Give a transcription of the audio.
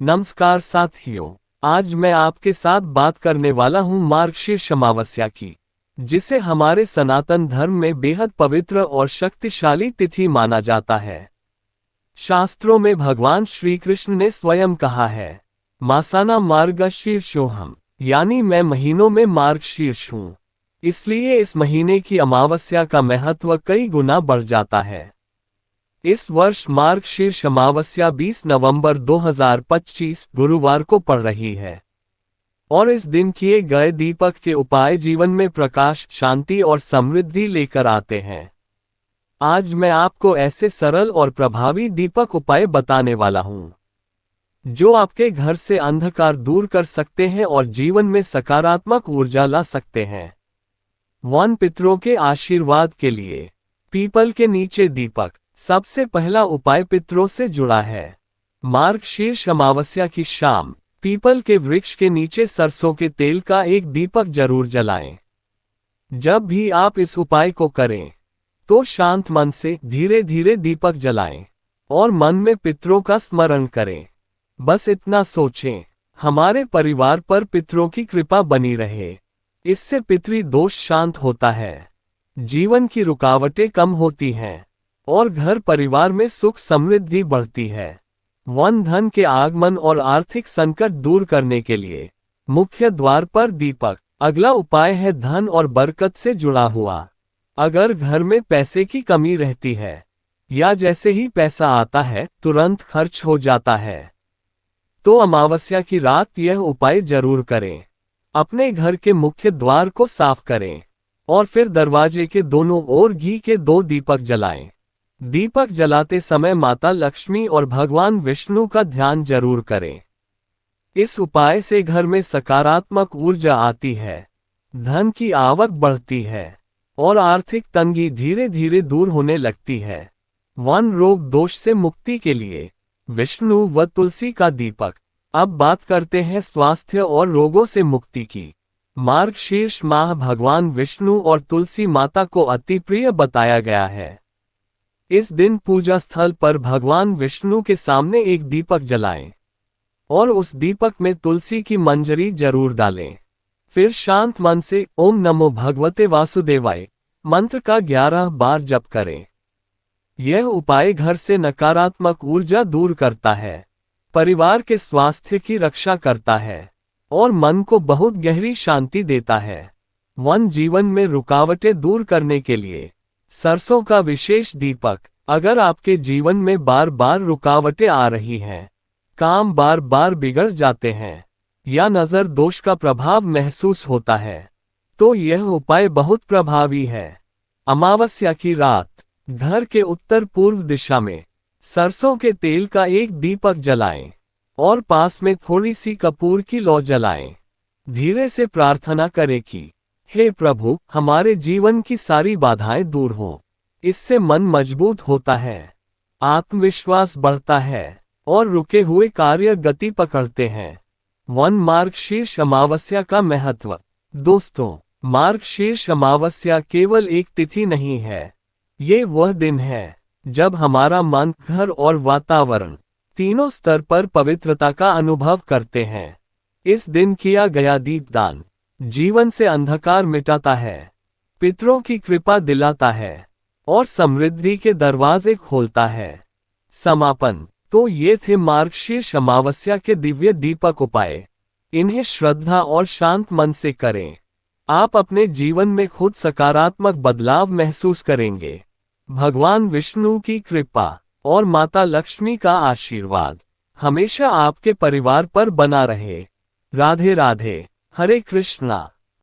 नमस्कार साथियों, आज मैं आपके साथ बात करने वाला हूं मार्गशीर्ष अमावस्या की, जिसे हमारे सनातन धर्म में बेहद पवित्र और शक्तिशाली तिथि माना जाता है। शास्त्रों में भगवान श्री कृष्ण ने स्वयं कहा है, मासाना मार्गशीर्षोहम, यानी मैं महीनों में मार्गशीर्ष हूँ। इसलिए इस महीने की अमावस्या का महत्व कई गुना बढ़ जाता है। इस वर्ष मार्गशीर्ष अमावस्या 20 नवंबर 2025 गुरुवार को पड़ रही है और इस दिन किए गए दीपक के उपाय जीवन में प्रकाश, शांति और समृद्धि लेकर आते हैं। आज मैं आपको ऐसे सरल और प्रभावी दीपक उपाय बताने वाला हूं, जो आपके घर से अंधकार दूर कर सकते हैं और जीवन में सकारात्मक ऊर्जा ला सकते हैं। वन पितरों के आशीर्वाद के लिए पीपल के नीचे दीपक। सबसे पहला उपाय पितरों से जुड़ा है। मार्गशीर्ष अमावस्या की शाम पीपल के वृक्ष के नीचे सरसों के तेल का एक दीपक जरूर जलाएं। जब भी आप इस उपाय को करें तो शांत मन से धीरे धीरे दीपक जलाएं और मन में पितरों का स्मरण करें। बस इतना सोचें, हमारे परिवार पर पितरों की कृपा बनी रहे। इससे पितृ दोष शांत होता है, जीवन की रुकावटें कम होती हैं और घर परिवार में सुख समृद्धि बढ़ती है। वन धन के आगमन और आर्थिक संकट दूर करने के लिए मुख्य द्वार पर दीपक। अगला उपाय है धन और बरकत से जुड़ा हुआ। अगर घर में पैसे की कमी रहती है या जैसे ही पैसा आता है तुरंत खर्च हो जाता है, तो अमावस्या की रात यह उपाय जरूर करें। अपने घर के मुख्य द्वार को साफ करें और फिर दरवाजे के दोनों ओर घी के 2 दीपक जलाएं। दीपक जलाते समय माता लक्ष्मी और भगवान विष्णु का ध्यान जरूर करें। इस उपाय से घर में सकारात्मक ऊर्जा आती है, धन की आवक बढ़ती है और आर्थिक तंगी धीरे धीरे दूर होने लगती है। वन रोग दोष से मुक्ति के लिए विष्णु व तुलसी का दीपक। अब बात करते हैं स्वास्थ्य और रोगों से मुक्ति की। मार्गशीर्ष माह भगवान विष्णु और तुलसी माता को अति प्रिय बताया गया है। इस दिन पूजा स्थल पर भगवान विष्णु के सामने एक दीपक जलाएं और उस दीपक में तुलसी की मंजरी जरूर डालें। फिर शांत मन से ओम नमो भगवते वासुदेवाय मंत्र का 11 बार जप करें। यह उपाय घर से नकारात्मक ऊर्जा दूर करता है, परिवार के स्वास्थ्य की रक्षा करता है और मन को बहुत गहरी शांति देता है। वन जीवन में रुकावटें दूर करने के लिए सरसों का विशेष दीपक। अगर आपके जीवन में बार बार रुकावटें आ रही हैं, काम बार बार बिगड़ जाते हैं या नजर दोष का प्रभाव महसूस होता है, तो यह उपाय बहुत प्रभावी है। अमावस्या की रात घर के उत्तर पूर्व दिशा में सरसों के तेल का एक दीपक जलाएं और पास में थोड़ी सी कपूर की लौ जलाएं। धीरे से प्रार्थना करें कि हे प्रभु, हमारे जीवन की सारी बाधाएं दूर हों। इससे मन मजबूत होता है, आत्मविश्वास बढ़ता है और रुके हुए कार्य गति पकड़ते हैं। वन मार्गशीर्ष अमावस्या का महत्व। दोस्तों, मार्गशीर्ष अमावस्या केवल एक तिथि नहीं है, ये वह दिन है जब हमारा मन, घर और वातावरण तीनों स्तर पर पवित्रता का अनुभव करते हैं। इस दिन किया गया दीपदान जीवन से अंधकार मिटाता है, पितरों की कृपा दिलाता है और समृद्धि के दरवाजे खोलता है। समापन। तो ये थे मार्गशीर्ष अमावस्या के दिव्य दीपक उपाय। इन्हें श्रद्धा और शांत मन से करें। आप अपने जीवन में खुद सकारात्मक बदलाव महसूस करेंगे। भगवान विष्णु की कृपा और माता लक्ष्मी का आशीर्वाद हमेशा आपके परिवार पर बना रहे। राधे राधे। हरे कृष्णा।